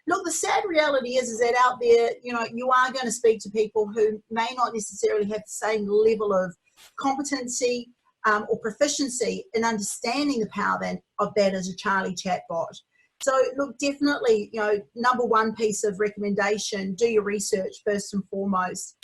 Look, the sad reality is that out there, you know, you are going to speak to people who may not necessarily have the same level of competency or proficiency in understanding the power of that as a Charlie chatbot. So look, definitely, you know, number one piece of recommendation, do your research first and foremost.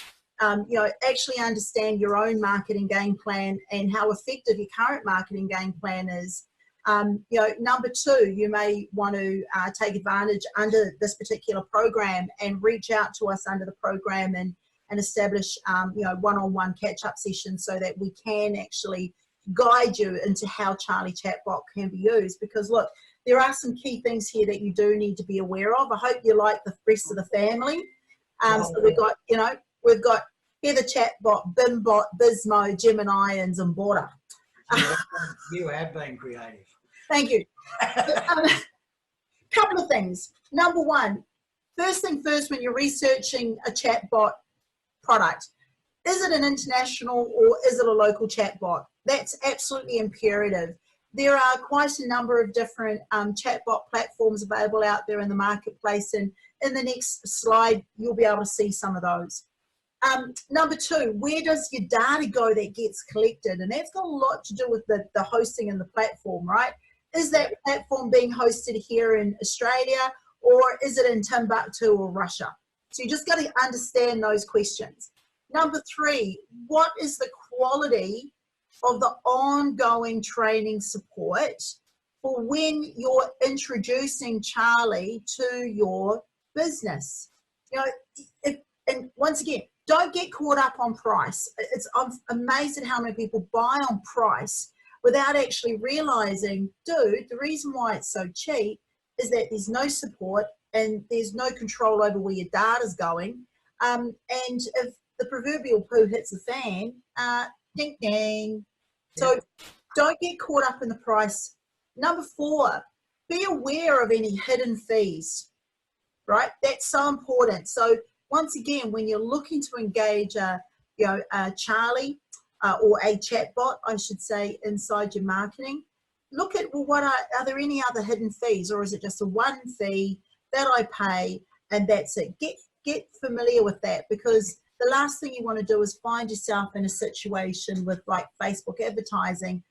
You know, actually understand your own marketing game plan and how effective your current marketing game plan is. You know, number two, you may want to take advantage under this particular program and reach out to us under the program and establish, you know, one-on-one catch-up sessions so that we can actually guide you into how Charlie Chatbot can be used. Because look, there are some key things here that you do need to be aware of. I hope you like the rest of the family. So we've got, you know, we've got Heather Chatbot, Bimbot, Bismo, Gemini, and Zimbora. You have been creative. Thank you. Couple of things. Number one, first thing first, when you're researching a chatbot product, is it an international or is it a local chatbot? That's absolutely imperative. There are quite a number of different chatbot platforms available out there in the marketplace, and in the next slide, you'll be able to see some of those. Number two, where does your data go that gets collected? And that's got a lot to do with the hosting and the platform, right? Is that platform being hosted here in Australia, or is it in Timbuktu or Russia? So you just got to understand those questions. Number three, what is the quality of the ongoing training support for when you're introducing Charlie to your business? You know, and once again, don't get caught up on price. I'm amazed at how many people buy on price without actually realizing, dude, the reason why it's so cheap is that there's no support and there's no control over where your data's going. And if the proverbial poo hits the fan, ding, ding. So don't get caught up in the price. Number four, be aware of any hidden fees, right? That's so important. So once again, when you're looking to engage a Charlie or a chatbot, I should say, inside your marketing, look at, well, are there any other hidden fees, or is it just a one fee that I pay and that's it? Get familiar with that, because the last thing you want to do is find yourself in a situation with like Facebook advertising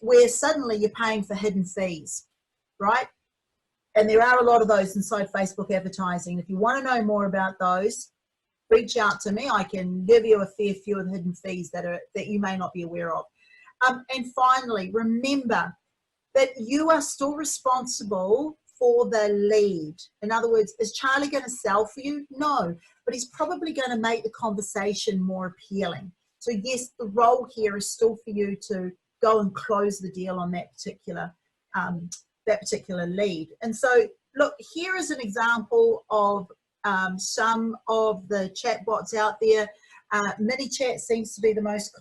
where suddenly you're paying for hidden fees, right? And there are a lot of those inside Facebook advertising. If you want to know more about those, reach out to me. I can give you a fair few of the hidden fees that you may not be aware of. And finally, remember that you are still responsible for the lead. In other words, is Charlie going to sell for you? No, but he's probably going to make the conversation more appealing. So yes, the role here is still for you to go and close the deal on that particular lead. And so look, here is an example of some of the chatbots out there. MiniChat seems to be the most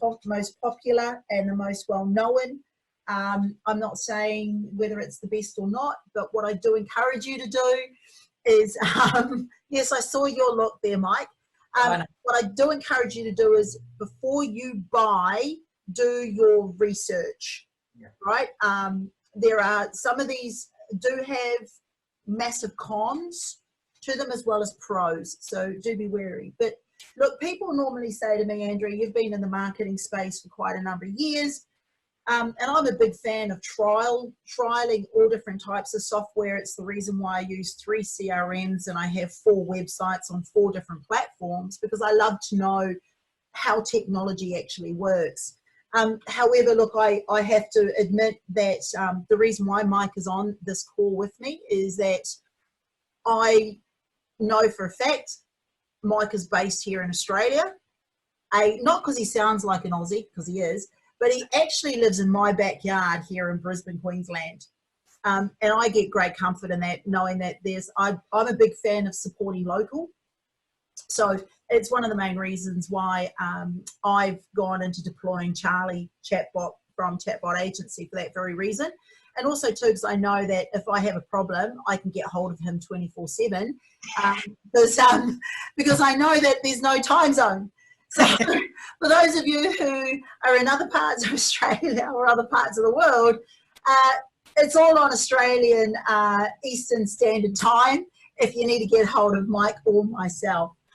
popular and the most well-known. I'm not saying whether it's the best or not, but what I do encourage you to do is, yes, I saw your look there, Mike. What I do encourage you to do is, before you buy, do your research, right? There are, some of these do have massive cons to them as well as pros, so do be wary. But look, people normally say to me, Andrea, you've been in the marketing space for quite a number of years, and I'm a big fan of trialing all different types of software. It's the reason why I use 3 CRMs and I have 4 websites on 4 different platforms, because I love to know how technology actually works. However, look, I have to admit that the reason why Mike is on this call with me is that I know for a fact Mike is based here in Australia. Not because he sounds like an Aussie, because he is, but he actually lives in my backyard here in Brisbane, Queensland. And I get great comfort in that, knowing that I'm a big fan of supporting local. So it's one of the main reasons why I've gone into deploying Charlie Chatbot from Chatbot Agency, for that very reason. And also too, because I know that if I have a problem, I can get hold of him 24/7, because I know that there's no time zone. So for those of you who are in other parts of Australia or other parts of the world, it's all on Australian Eastern Standard Time. if you need to get hold of Mike or myself.